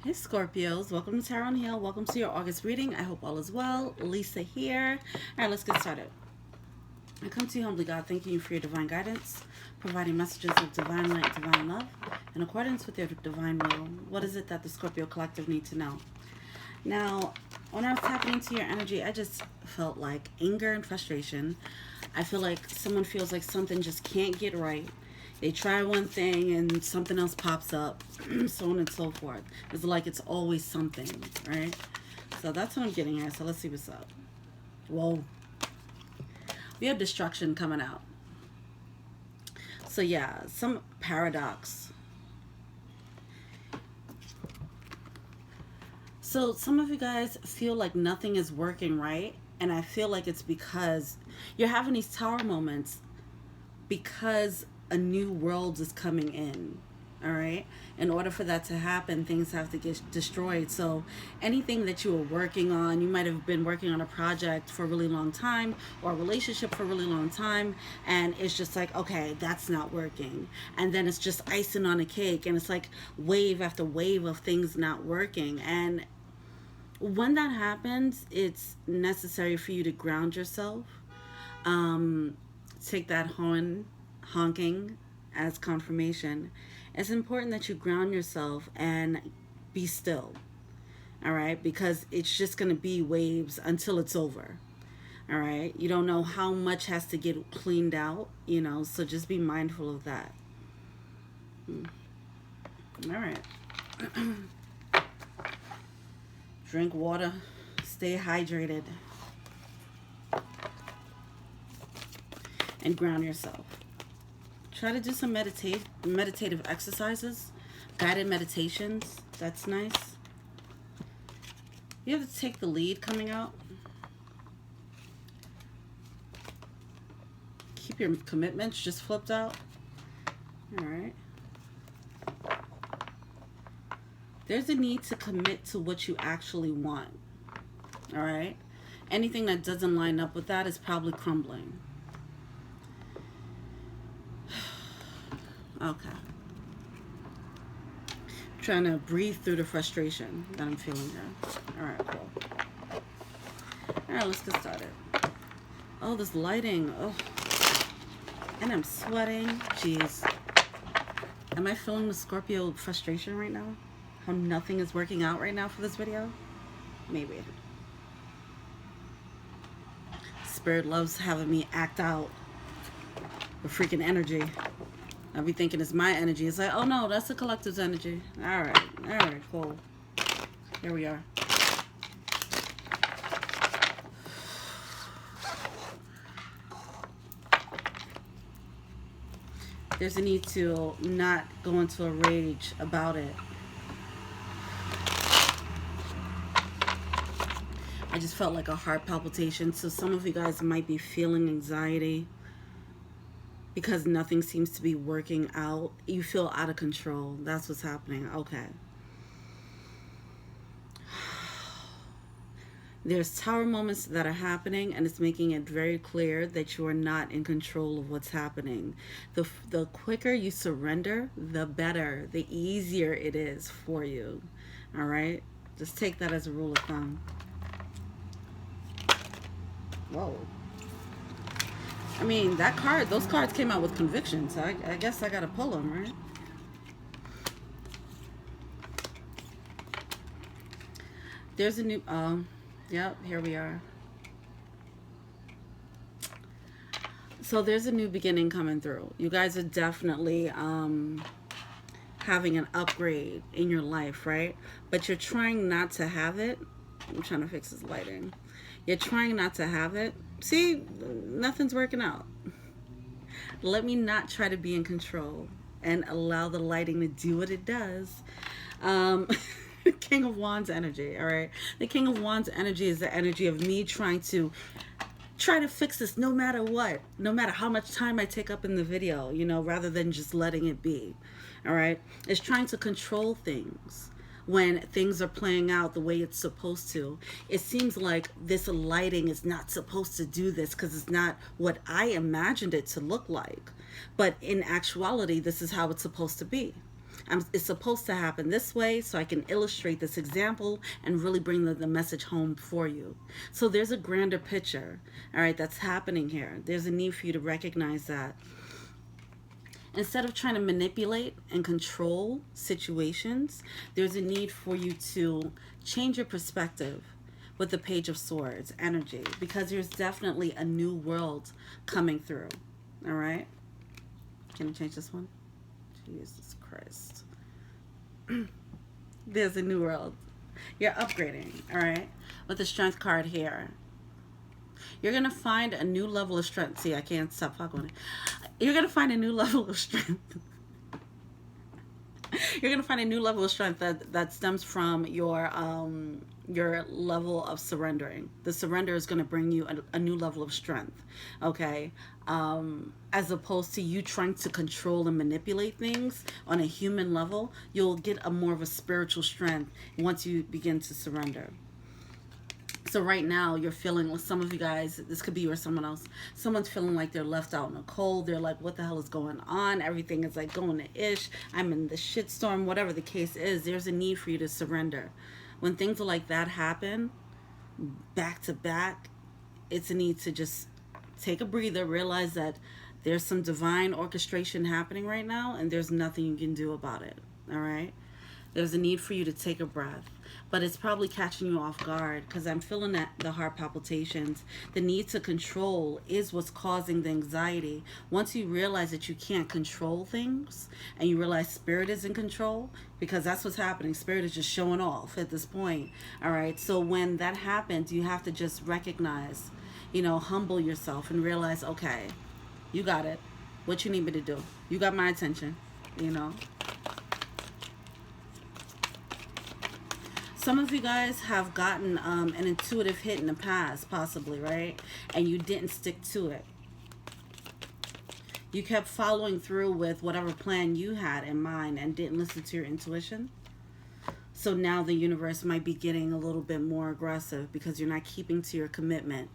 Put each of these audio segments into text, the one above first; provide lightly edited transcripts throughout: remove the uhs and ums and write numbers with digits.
Hey Scorpios, welcome to Tarot and Heal. Welcome to your August reading. I hope all is well. Lisa here. Alright, let's get started. I come to you humbly, God, thanking you for your divine guidance, providing messages of divine light, divine love, in accordance with your divine will. What is it that the Scorpio collective need to know? Now, when I was tapping into your energy, I just felt like anger and frustration. I feel like someone feels like something just can't get right. They try one thing and something else pops up, so on and so forth. It's like it's always something, right? So that's what I'm getting at. So let's see what's up. Whoa. We have destruction coming out. So yeah, some paradox. So some of you guys feel like nothing is working right. And I feel like it's because you're having these tower moments because a new world is coming in. All right, in order for that to happen, things have to get destroyed. So anything that you were working on, you might have been working on a project for a really long time or a relationship for a really long time, and it's just like, okay, that's not working, and then it's just icing on a cake, and it's like wave after wave of things not working. And when that happens, it's necessary for you to ground yourself. Take that honking as confirmation. It's important that you ground yourself and be still. All right, because it's just going to be waves until it's over. All right, you don't know how much has to get cleaned out, so just be mindful of that. All right. Drink water, stay hydrated, and ground yourself. Try to do some meditative exercises, guided meditations. That's nice. You have to take the lead coming out. Keep your commitments just flipped out. All right. There's a need to commit to what you actually want. All right. Anything that doesn't line up with that is probably crumbling. Okay. Trying to breathe through the frustration that I'm feeling here. Alright, cool. Alright, let's get started. Oh, this lighting. Oh. And I'm sweating. Jeez. Am I feeling the Scorpio frustration right now? How nothing is working out right now for this video? Maybe. Spirit loves having me act out with freaking energy. I'll be thinking it's my energy. It's like, oh no, that's the collective's energy. Alright, cool. Here we are. There's a need to not go into a rage about it. I just felt like a heart palpitation. So some of you guys might be feeling anxiety because nothing seems to be working out. You feel out of control. That's what's happening. Okay. There's tower moments that are happening, and it's making it very clear that you are not in control of what's happening. The quicker you surrender, the better, the easier it is for you. All right? Just take that as a rule of thumb. Whoa. I mean, those cards came out with conviction, so I guess I gotta pull them, right? There's a new, yep, here we are. So there's a new beginning coming through. You guys are definitely having an upgrade in your life, right? But you're trying not to have it. I'm trying to fix this lighting. You're trying not to have it. See, nothing's working out. Let me not try to be in control and allow the lighting to do what it does. King of Wands energy, all right? The King of Wands energy is the energy of me trying to fix this no matter what, no matter how much time I take up in the video, rather than just letting it be, all right? It's trying to control things when things are playing out the way it's supposed to. It seems like this lighting is not supposed to do this because it's not what I imagined it to look like. But in actuality, this is how it's supposed to be. It's supposed to happen this way so I can illustrate this example and really bring the message home for you. So there's a grander picture, all right, that's happening here. There's a need for you to recognize that. Instead of trying to manipulate and control situations, there's a need for you to change your perspective with the Page of Swords energy, because there's definitely a new world coming through. All right? Can I change this one? Jesus Christ. There's a new world. You're upgrading, all right? With the Strength card here. You're going to find a new level of strength. See, I can't stop fucking with it. You're going to find a new level of strength. You're going to find a new level of strength that stems from your level of surrendering. The surrender is going to bring you a new level of strength, okay? As opposed to you trying to control and manipulate things on a human level, you'll get a more of a spiritual strength once you begin to surrender. So right now you're feeling, some of you guys, this could be you or someone else, someone's feeling like they're left out in the cold. They're like, what the hell is going on? Everything is like going to ish. I'm in the shitstorm, whatever the case is. There's a need for you to surrender. When things like that happen, back to back, it's a need to just take a breather, realize that there's some divine orchestration happening right now, and there's nothing you can do about it, all right? There's a need for you to take a breath. But it's probably catching you off guard, because I'm feeling that the heart palpitations. The need to control is what's causing the anxiety. Once you realize that you can't control things, and you realize spirit is in control, because that's what's happening. Spirit is just showing off at this point. All right. So when that happens, you have to just recognize, you know, humble yourself and realize, okay, you got it. What you need me to do? You got my attention, you know. Some of you guys have gotten an intuitive hit in the past, possibly, right? And you didn't stick to it. You kept following through with whatever plan you had in mind and didn't listen to your intuition. So now the universe might be getting a little bit more aggressive because you're not keeping to your commitment,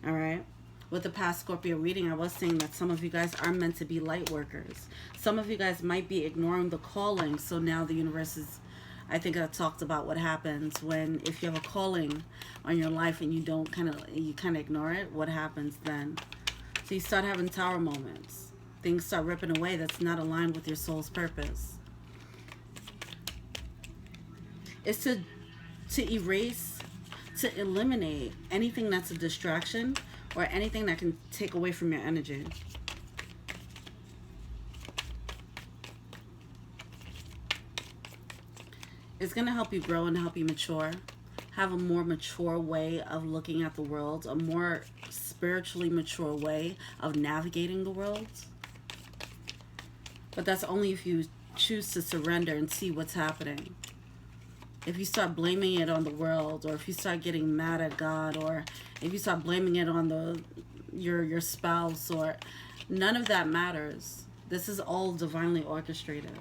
all right? With the past Scorpio reading, I was saying that some of you guys are meant to be light workers. Some of you guys might be ignoring the calling, so now the universe is... I think I talked about what happens when, if you have a calling on your life and you don't kind of ignore it, what happens then? So you start having tower moments. Things start ripping away that's not aligned with your soul's purpose. It's to erase, to eliminate anything that's a distraction or anything that can take away from your energy. It's going to help you grow and help you mature. Have a more mature way of looking at the world. A more spiritually mature way of navigating the world. But that's only if you choose to surrender and see what's happening. If you start blaming it on the world, or if you start getting mad at God, or if you start blaming it on your spouse, or none of that matters. This is all divinely orchestrated.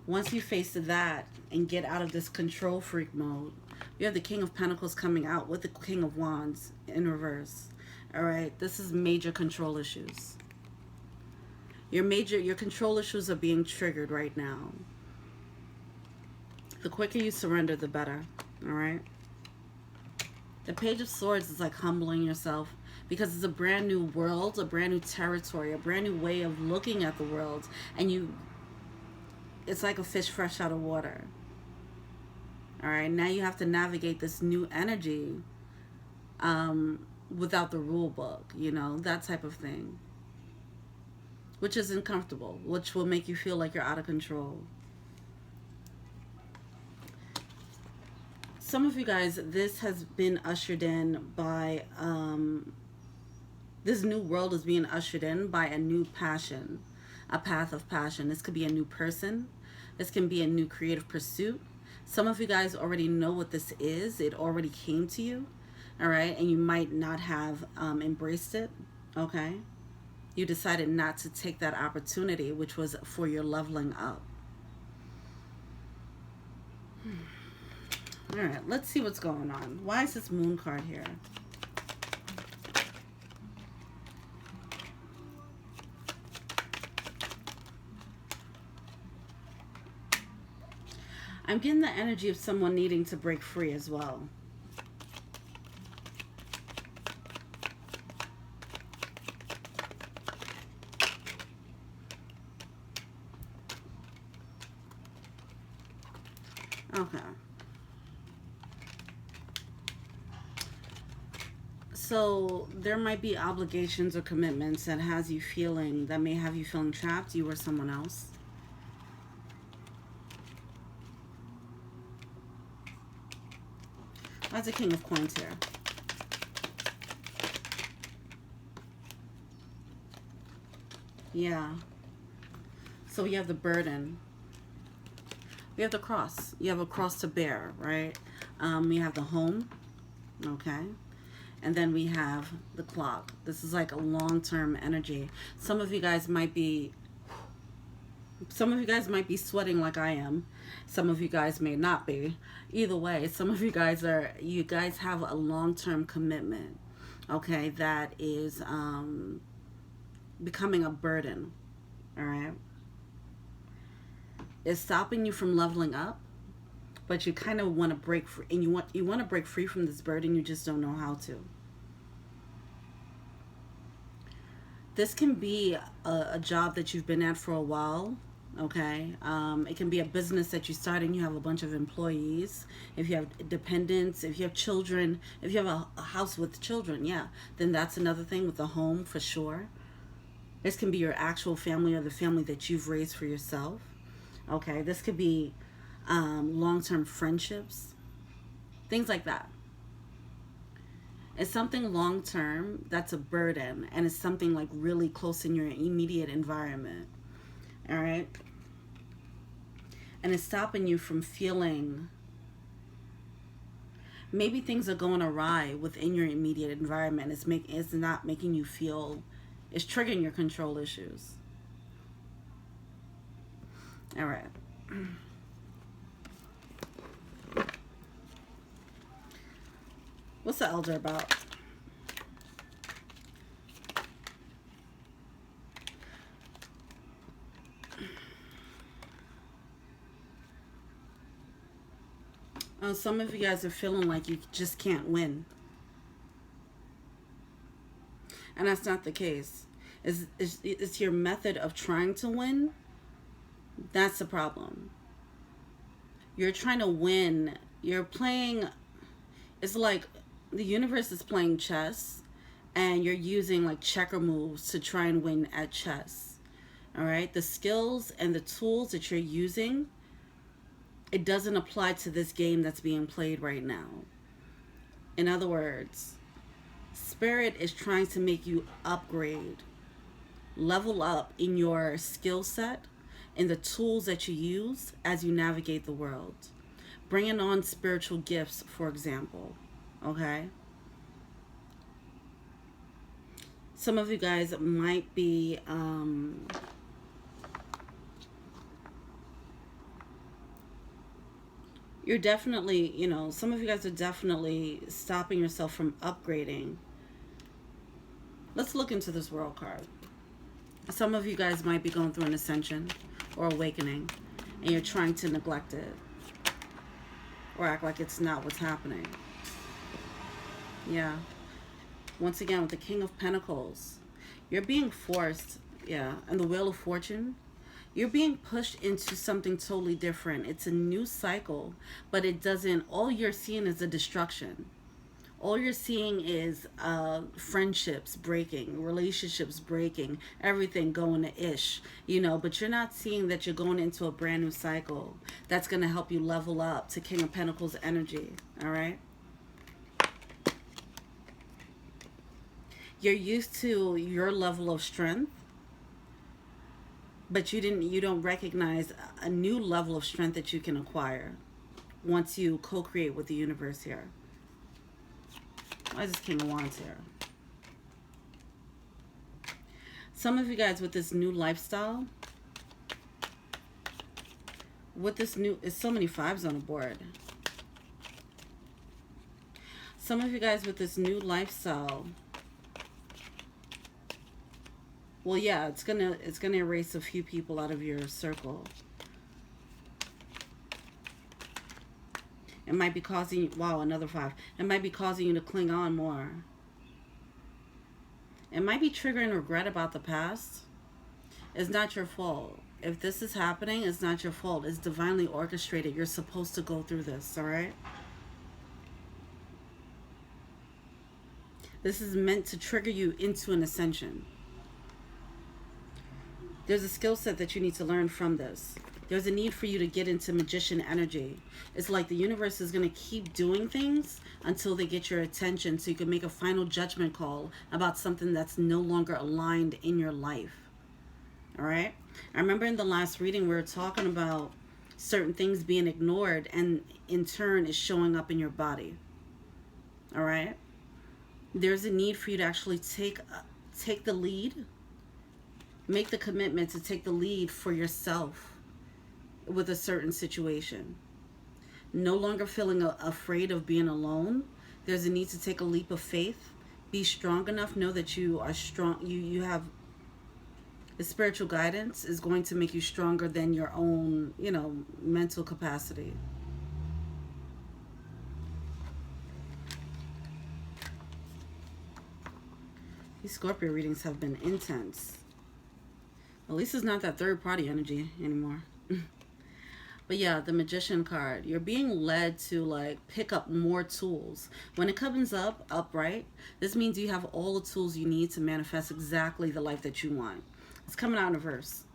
Once you face that and get out of this control freak mode, you have the King of Pentacles coming out with the King of Wands in reverse. All right, this is major control issues. Your control issues are being triggered right now. The quicker you surrender, the better. All right. The Page of Swords is like humbling yourself, because it's a brand new world, a brand new territory, a brand new way of looking at the world, and it's like a fish fresh out of water. All right, now you have to navigate this new energy without the rule book, you know, that type of thing. Which is uncomfortable, which will make you feel like you're out of control. Some of you guys, this has been ushered in by, this new world is being ushered in by a new passion, a path of passion. This could be a new person. This can be a new creative pursuit. Some of you guys already know what this is. It already came to you, all right? And you might not have embraced it, okay? You decided not to take that opportunity, which was for your leveling up. All right, let's see what's going on. Why is this Moon card here? I'm getting the energy of someone needing to break free as well. Okay. So there might be obligations or commitments that has you feeling, that may have you feeling trapped, you or someone else. That's a King of Coins here. Yeah. So we have the burden. We have the cross. You have a cross to bear, right? We have the home, okay? And then we have the clock. This is like a long-term energy. Some of you guys might be sweating like I am. Some of you guys may not be. Either way, some of you guys have a long-term commitment, okay, that is becoming a burden, all right? It's stopping you from leveling up, but you kind of want to break free, and you want to break free from this burden. You just don't know how to. This can be a job that you've been at for a while, okay? It can be a business that you start and you have a bunch of employees. If you have dependents, if you have children, if you have a house with children, yeah, then that's another thing with the home for sure. This can be your actual family or the family that you've raised for yourself. Okay, this could be long-term friendships, things like that. It's something long-term that's a burden, and it's something like really close in your immediate environment, all right? And it's stopping you from feeling, maybe things are going awry within your immediate environment. It's not making you feel, it's triggering your control issues. All right. What's the elder about? Oh, some of you guys are feeling like you just can't win. And that's not the case. It's your method of trying to win. That's the problem. You're trying to win. You're playing, it's like the universe is playing chess and you're using like checker moves to try and win at chess. All right? The skills and the tools that you're using, it doesn't apply to this game that's being played right now. In other words, Spirit is trying to make you upgrade, level up in your skill set, in the tools that you use as you navigate the world. Bringing on spiritual gifts, for example, okay? Some of you guys might be, you're definitely, you know, some of you guys are definitely stopping yourself from upgrading. Let's look into this world card. Some of you guys might be going through an ascension or awakening, and you're trying to neglect it or act like it's not what's happening. Yeah. Once again, with the King of Pentacles, you're being forced, yeah, and the Wheel of Fortune, you're being pushed into something totally different. It's a new cycle, but it doesn't, all you're seeing is a destruction. All you're seeing is friendships breaking, relationships breaking, everything going to ish, you know, but you're not seeing that you're going into a brand new cycle that's going to help you level up to King of Pentacles energy, all right? You're used to your level of strength, but you don't recognize a new level of strength that you can acquire once you co-create with the universe here. Why is this King of Wands here? Some of you guys with this new lifestyle, with this new, it's so many fives on the board. Some of you guys with this new lifestyle, well, yeah, it's gonna erase a few people out of your circle. It might be causing, wow, another 5. It might be causing you to cling on more. It might be triggering regret about the past. It's not your fault. If this is happening, it's not your fault. It's divinely orchestrated. You're supposed to go through this, all right? This is meant to trigger you into an ascension. There's a skill set that you need to learn from this. There's a need for you to get into magician energy. It's like the universe is going to keep doing things until they get your attention so you can make a final judgment call about something that's no longer aligned in your life. All right? I remember in the last reading we were talking about certain things being ignored and in turn is showing up in your body. All right? There's a need for you to actually take the lead. Make the commitment to take the lead for yourself with a certain situation. No longer feeling afraid of being alone. There's a need to take a leap of faith. Be strong enough. Know that you are strong. You have the spiritual guidance is going to make you stronger than your own, mental capacity. These Scorpio readings have been intense. At least it's not that third party energy anymore. But yeah, the Magician card. You're being led to pick up more tools. When it comes up upright, this means you have all the tools you need to manifest exactly the life that you want. It's coming out in reverse.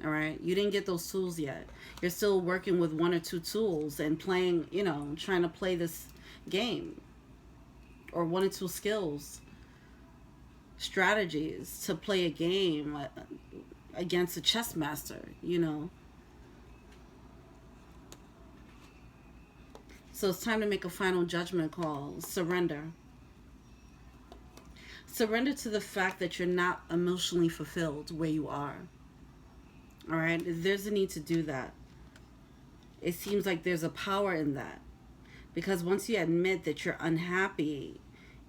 All right? You didn't get those tools yet. You're still working with 1 or 2 tools and playing, trying to play this game. Or 1 or 2 skills. Strategies to play a game against a chess master, So it's time to make a final judgment call. Surrender. Surrender to the fact that you're not emotionally fulfilled where you are. All right? There's a need to do that. It seems like there's a power in that. Because once you admit that you're unhappy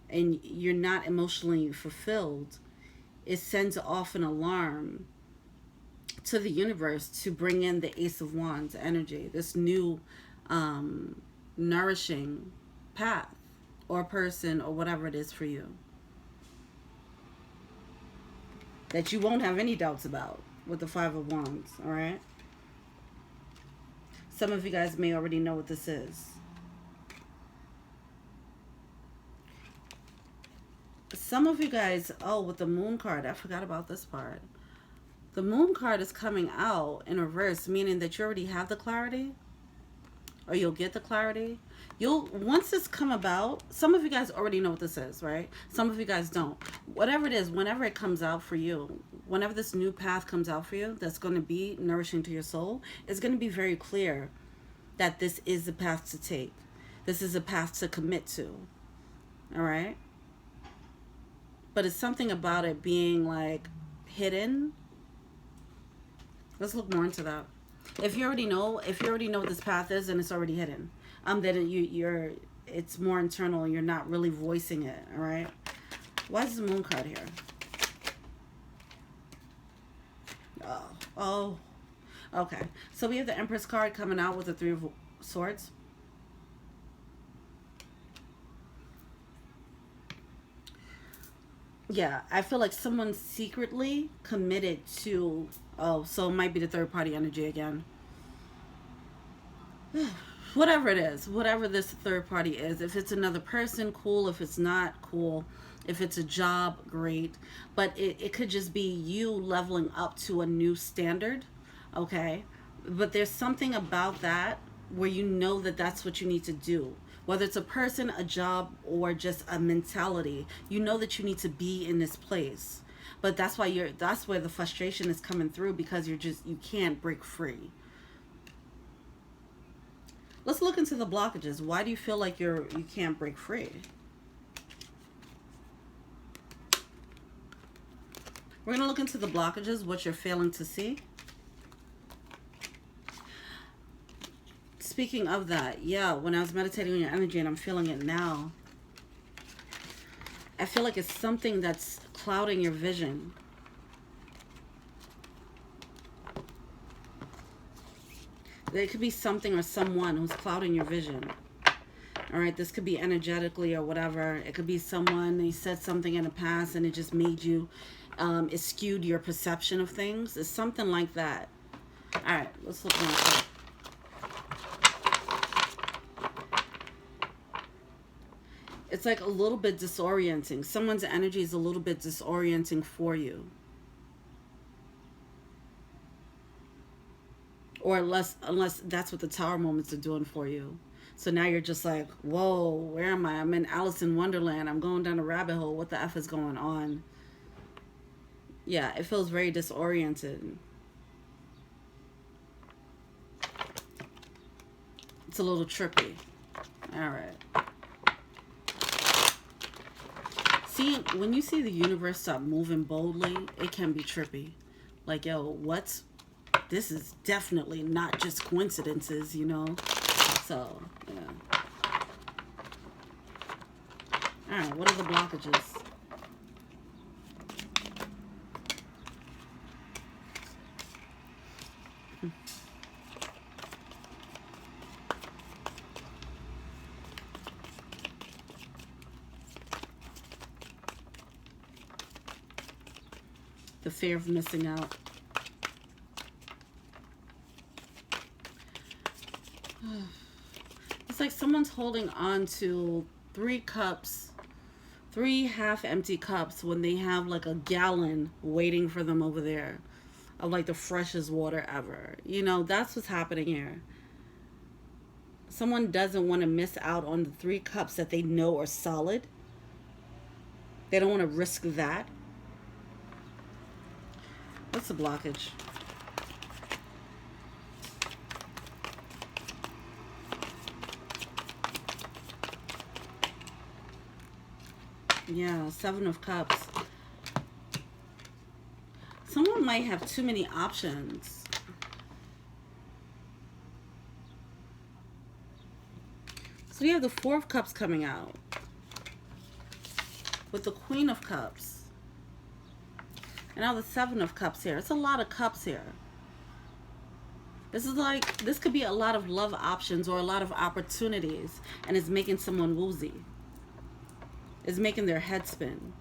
and you're not emotionally fulfilled, it sends off an alarm to the universe to bring in the Ace of Wands energy, this new nourishing path or person or whatever it is for you that you won't have any doubts about with the 5 of Wands. All right, some of you guys may already know what this is. Some of you guys, with the Moon card, I forgot about this part. The Moon card is coming out in reverse, meaning that you already have the clarity, or you'll get the clarity. Once this come about, some of you guys already know what this is, right? Some of you guys don't. Whatever it is, whenever it comes out for you, whenever this new path comes out for you, that's going to be nourishing to your soul, it's going to be very clear that this is the path to take. This is a path to commit to. All right? But it's something about it being hidden. Let's look more into that. If you already know what this path is and it's already hidden, then it's more internal. You're not really voicing it. All right. Why is the Moon card here? Oh, okay. So we have the Empress card coming out with the 3 of Swords. Yeah, I feel like someone's secretly committed to, so it might be the third party energy again. Whatever it is, whatever this third party is. If it's another person, cool. If it's not, cool. If it's a job, great. But it could just be you leveling up to a new standard, okay? But there's something about that where you know that that's what you need to do. Whether it's a person, a job, or just a mentality, you know that you need to be in this place. But that's where the frustration is coming through, because you can't break free. Let's look into the blockages. Why do you feel like you can't break free? We're going to look into the blockages, what you're failing to see. Speaking of that, yeah, when I was meditating on your energy, and I'm feeling it now, I feel like it's something that's clouding your vision. There could be something or someone who's clouding your vision. All right, this could be energetically or whatever. It could be someone, they said something in the past and it just made you, it skewed your perception of things. It's something like that. All right, let's look on it. It's like a little bit disorienting. Someone's energy is a little bit disorienting for you. Or unless that's what the Tower moments are doing for you. So now you're just like, whoa, where am I? I'm in Alice in Wonderland. I'm going down a rabbit hole. What the F is going on? Yeah, it feels very disoriented. It's a little trippy. All right. See, when you see the universe stop moving boldly, it can be trippy. Like, yo, this is definitely not just coincidences, you know? So, yeah. Alright, what are the blockages? The fear of missing out. It's like someone's holding on to 3 cups, 3 half-empty cups when they have like a gallon waiting for them over there of like the freshest water ever. You know, that's what's happening here. Someone doesn't want to miss out on the 3 cups that they know are solid. They don't want to risk that. What's the blockage? Yeah, 7 of Cups. Someone might have too many options. So we have the 4 of Cups coming out with the Queen of Cups. And now the 7 of Cups here. It's a lot of cups here. This is like, this could be a lot of love options or a lot of opportunities. And it's making someone woozy. It's making their head spin.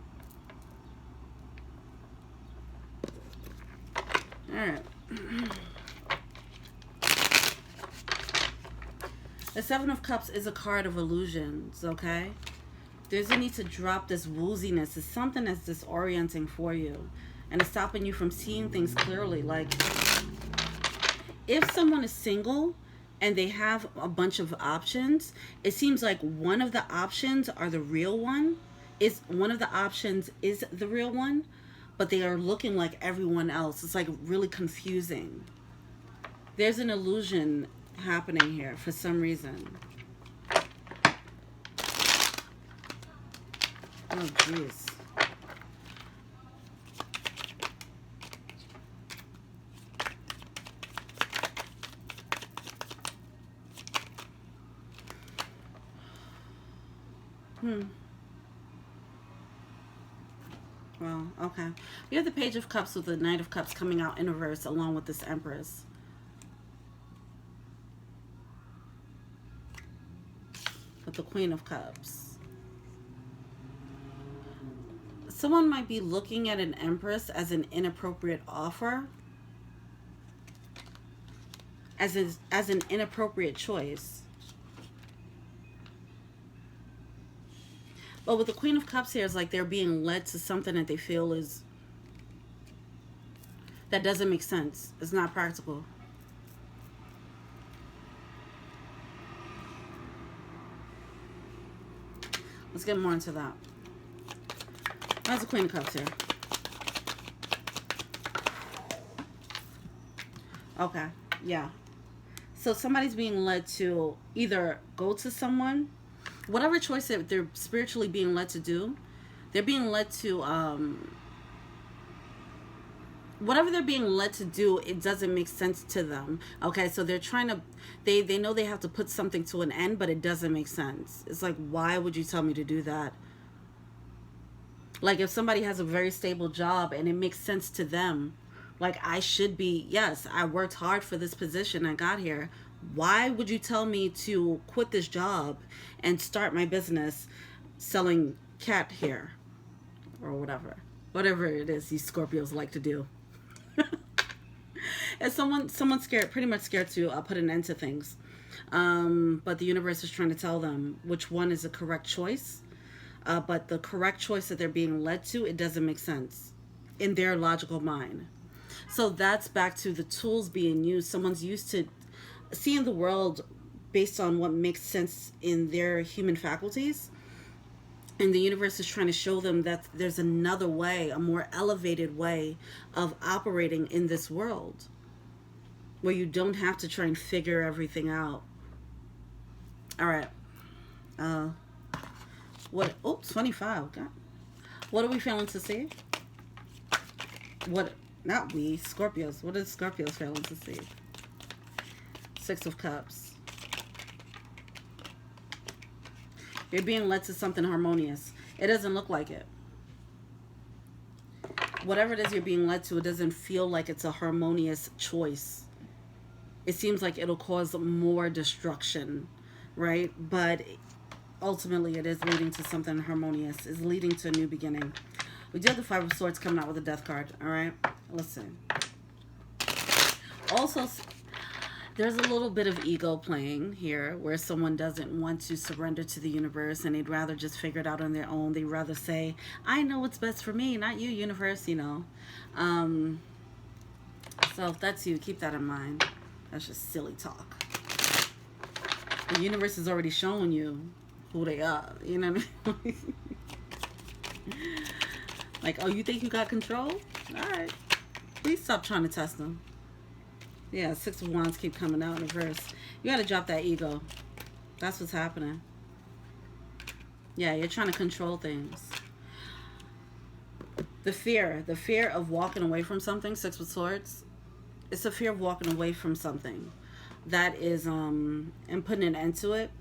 Alright. The 7 of Cups is a card of illusions, okay? There's a need to drop this wooziness. It's something that's disorienting for you. And it's stopping you from seeing things clearly. Like, if someone is single and they have a bunch of options, it seems like one of the options are the real one. One of the options is the real one, but they are looking like everyone else. It's like really confusing. There's an illusion happening here for some reason. Oh, jeez. Well, okay. We have the Page of Cups with the Knight of Cups coming out in reverse along with this Empress. With the Queen of Cups. Someone might be looking at an Empress as an inappropriate offer. As an inappropriate choice. But with the Queen of Cups here, it's like they're being led to something that they feel that doesn't make sense. It's not practical. Let's get more into that. That's the Queen of Cups here. Okay, yeah. So somebody's being led to either go to someone, whatever choice that they're spiritually being led to do, they're being led to, whatever they're being led to do, it doesn't make sense to them. Okay, so they're trying to, they know they have to put something to an end, but it doesn't make sense. It's like, why would you tell me to do that? Like if somebody has a very stable job and it makes sense to them, Like, I should be, yes, I worked hard for this position. I got here. Why would you tell me to quit this job and start my business selling cat hair or whatever? Whatever it is these Scorpios like to do. And someone's scared, pretty much scared to put an end to things. But the universe is trying to tell them which one is the correct choice. But the correct choice that they're being led to, it doesn't make sense in their logical mind. So that's back to the tools being used. Someone's used to seeing the world based on what makes sense in their human faculties. And the universe is trying to show them that there's another way, a more elevated way of operating in this world, where you don't have to try and figure everything out. All right. What? Oh, 25. God. What are we failing to see? What? Not we, Scorpios. What is Scorpios failing to see? 6 of Cups. You're being led to something harmonious. It doesn't look like it. Whatever it is you're being led to, it doesn't feel like it's a harmonious choice. It seems like it'll cause more destruction, right? But ultimately it is leading to something harmonious. It's leading to a new beginning. We do have the 5 of Swords coming out with a Death card, all right? Listen. Also, there's a little bit of ego playing here where someone doesn't want to surrender to the universe and they'd rather just figure it out on their own. They'd rather say, I know what's best for me, not you, universe, you know. So if that's you, keep that in mind. That's just silly talk. The universe is already showing you who they are, you know what I mean? Like, oh, you think you got control? All right. Please stop trying to test them. Yeah, 6 of Wands keep coming out in reverse. You got to drop that ego. That's what's happening. Yeah, you're trying to control things. The fear of walking away from something, 6 of Swords. It's a fear of walking away from something. That is, and putting an end to it.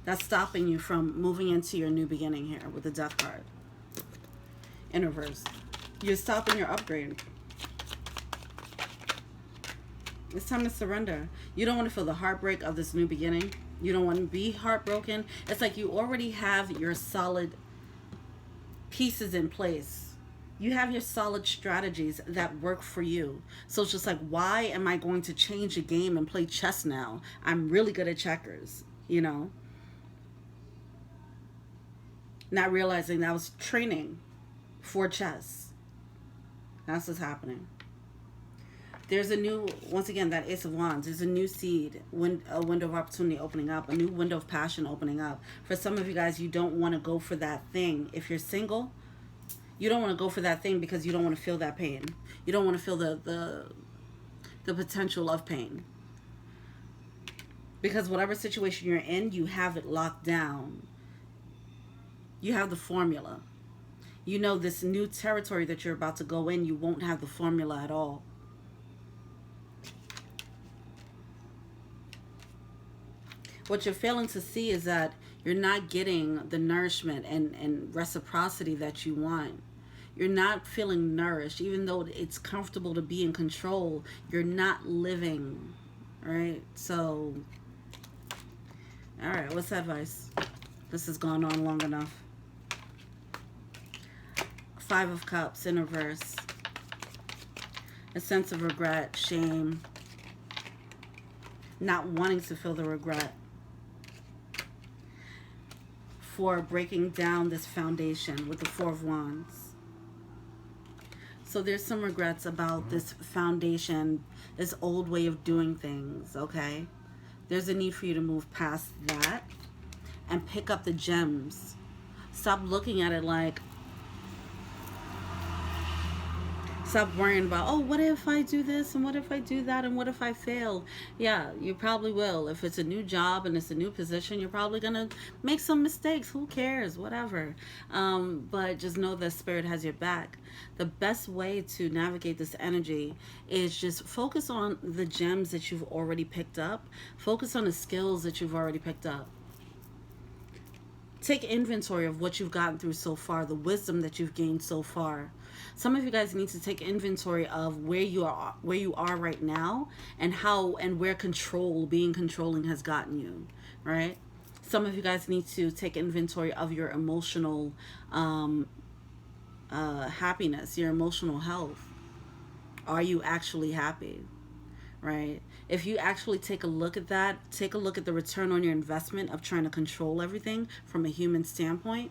That's stopping you from moving into your new beginning here with the Death card. In reverse. You're stopping your upgrade. It's time to surrender. You don't want to feel the heartbreak of this new beginning. You don't want to be heartbroken. It's like you already have your solid pieces in place. You have your solid strategies that work for you. So it's just like, why am I going to change the game and play chess now? I'm really good at checkers, you know? Not realizing that I was training for chess. That's what's happening. There's a new, once again, that Ace of Wands. There's a new seed, a window of opportunity opening up, a new window of passion opening up. For some of you guys, you don't want to go for that thing. If you're single, you don't want to go for that thing because you don't want to feel that pain. You don't want to feel the potential of pain. Because whatever situation you're in, you have it locked down. You have the formula. You know this new territory that you're about to go in, you won't have the formula at all. What you're failing to see is that you're not getting the nourishment and reciprocity that you want. You're not feeling nourished. Even though it's comfortable to be in control, you're not living, right? So, all right, what's the advice? This has gone on long enough. 5 of Cups in reverse. A sense of regret, shame, not wanting to feel the regret for breaking down this foundation with the 4 of Wands. So there's some regrets about this foundation, this old way of doing things, okay? There's a need for you to move past that and pick up the gems. Stop looking at it like, stop worrying about, oh, what if I do this and what if I do that and what if I fail? Yeah, you probably will. If it's a new job and it's a new position, you're probably going to make some mistakes. Who cares? Whatever. But just know that Spirit has your back. The best way to navigate this energy is just focus on the gems that you've already picked up. Focus on the skills that you've already picked up. take inventory of what you've gotten through so far, the wisdom that you've gained so far. Some of you guys need to take inventory of where you are right now, and how and where being controlling has gotten you, right? Some of you guys need to take inventory of your emotional happiness, your emotional health. Are you actually happy? Right? If you actually take a look at that, take a look at the return on your investment of trying to control everything from a human standpoint,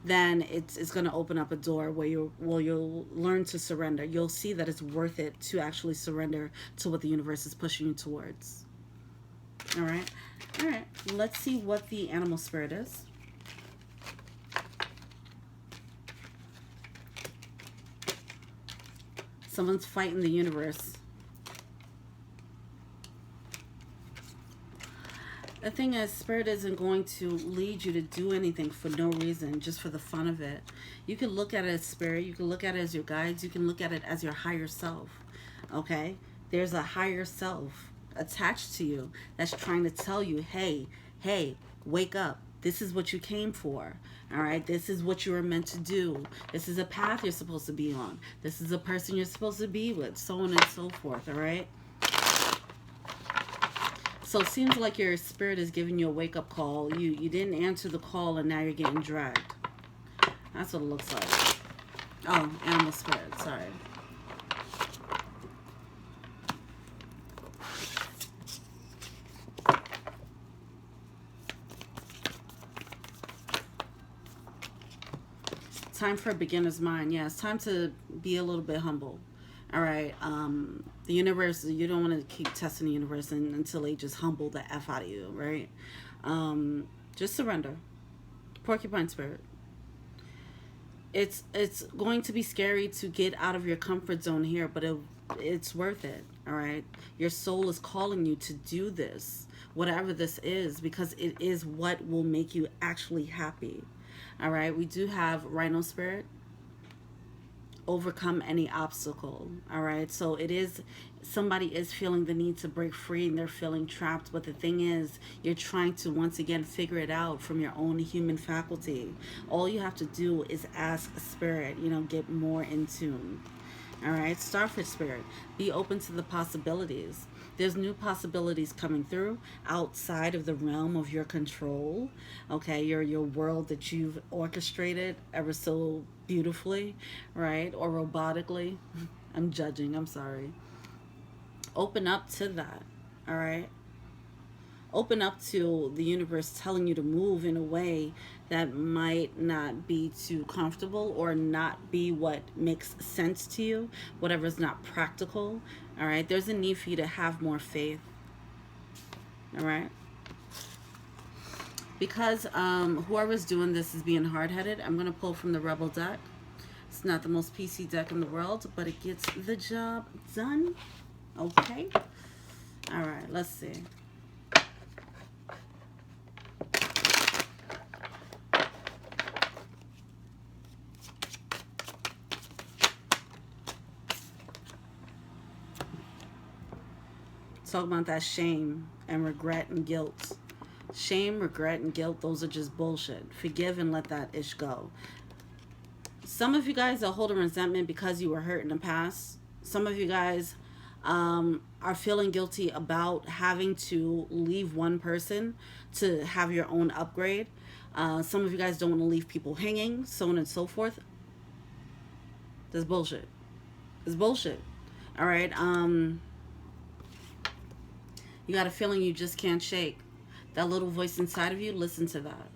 then it's going to open up a door where you'll learn to surrender. You'll see that it's worth it to actually surrender to what the universe is pushing you towards. All right. All right. Let's see what the animal spirit is. Someone's fighting the universe. The thing is, Spirit isn't going to lead you to do anything for no reason, just for the fun of it. You can look at it as Spirit. You can look at it as your guides. You can look at it as your higher self. Okay? There's a higher self attached to you that's trying to tell you, hey, wake up. This is what you came for. All right? This is what you were meant to do. This is a path you're supposed to be on. This is a person you're supposed to be with, so on and so forth. All right? So it seems like your spirit is giving you a wake-up call. You didn't answer the call, and now you're getting dragged. That's what it looks like. Oh, animal spirit. Sorry. Time for a beginner's mind. Yeah, it's time to be a little bit humble. All right. The universe, you don't want to keep testing the universe until they just humble the F out of you, right? Just surrender. Porcupine spirit. It's going to be scary to get out of your comfort zone here, but it's worth it, all right? Your soul is calling you to do this, whatever this is, because it is what will make you actually happy, all right? We do have Rhino spirit. Overcome any obstacle, all right? So it is, somebody is feeling the need to break free and they're feeling trapped, but the thing is, you're trying to once again figure it out from your own human faculty. All you have to do is ask Spirit, get more in tune. All right? Starfish spirit, be open to the possibilities. There's new possibilities coming through outside of the realm of your control. Okay, your world that you've orchestrated ever so beautifully, right? Or robotically. I'm judging, I'm sorry. Open up to that, all right? Open up to the universe telling you to move in a way that might not be too comfortable or not be what makes sense to you, whatever's not practical, all right? There's a need for you to have more faith, all right? Because whoever's doing this is being hard-headed, I'm going to pull from the Rebel deck. It's not the most PC deck in the world, but it gets the job done, okay? All right, let's see. Talk about that shame and regret and guilt. Shame, regret, and guilt, those are just bullshit. Forgive and let that ish go. Some of you guys are holding resentment because you were hurt in the past. Some of you guys are feeling guilty about having to leave one person to have your own upgrade. Some of you guys don't want to leave people hanging, so on and so forth. That's bullshit. It's bullshit. All right. You got a feeling you just can't shake. That little voice inside of you, listen to that.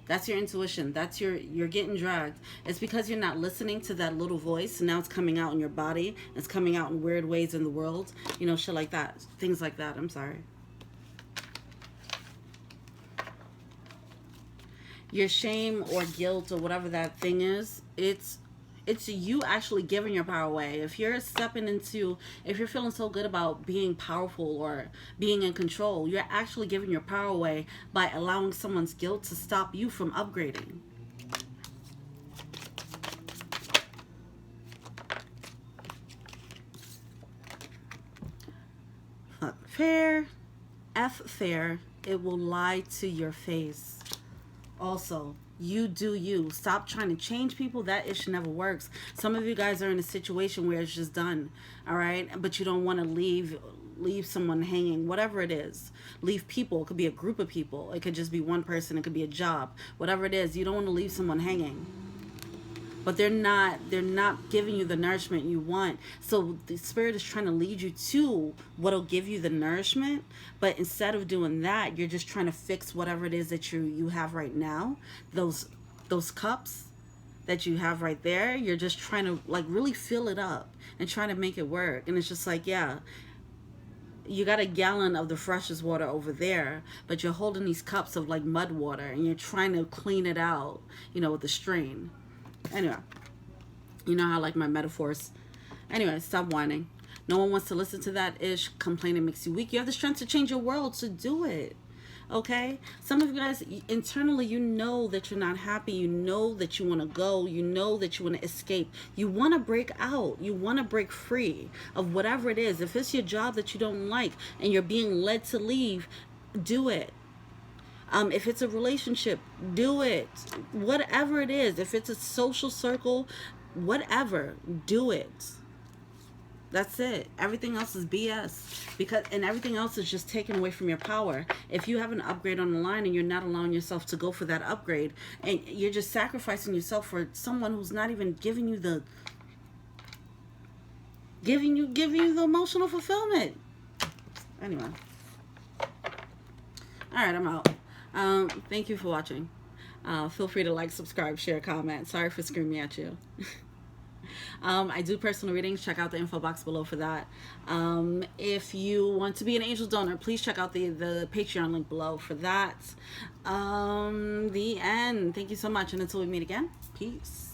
That's your intuition. That's you're getting dragged. It's because you're not listening to that little voice. And now it's coming out in your body. It's coming out in weird ways in the world. Shit like that. Things like that. I'm sorry. Your shame or guilt or whatever that thing is, it's you actually giving your power away. If you're feeling so good about being powerful or being in control, you're actually giving your power away by allowing someone's guilt to stop you from upgrading. Fair, F fair, it will lie to your face. Also, you do you. Stop trying to change people. That ish never works. Some of you guys are in a situation where it's just done, all right? But you don't want to leave someone hanging, whatever it is. Leave people. It could be a group of people. It could just be one person. It could be a job. Whatever it is, you don't want to leave someone hanging. But they're not giving you the nourishment you want. So the spirit is trying to lead you to what'll give you the nourishment. But instead of doing that, you're just trying to fix whatever it is that you have right now. Those cups that you have right there, you're just trying to like really fill it up and trying to make it work. And it's just like, yeah, you got a gallon of the freshest water over there, but you're holding these cups of like mud water and you're trying to clean it out, you know, with the strain. Anyway, you know how I like my metaphors. Anyway, stop whining. No one wants to listen to that ish. Complaining makes you weak. You have the strength to change your world, so do it. Okay? Some of you guys, internally, you know that you're not happy. You know that you want to go. You know that you want to escape. You want to break out. You want to break free of whatever it is. If it's your job that you don't like and you're being led to leave, do it. If it's a relationship, do it. Whatever it is, if it's a social circle, whatever, do it. That's it. Everything else is BS, and everything else is just taken away from your power. If you have an upgrade on the line and you're not allowing yourself to go for that upgrade, and you're just sacrificing yourself for someone who's not even giving you the emotional fulfillment. Anyway, all right, I'm out. Thank you for watching. Feel free to like, subscribe, share, comment. Sorry for screaming at you. I do personal readings. Check out the info box below for that. If you want to be an angel donor, please check out the Patreon link below for that. The end. Thank you so much. And until we meet again, peace.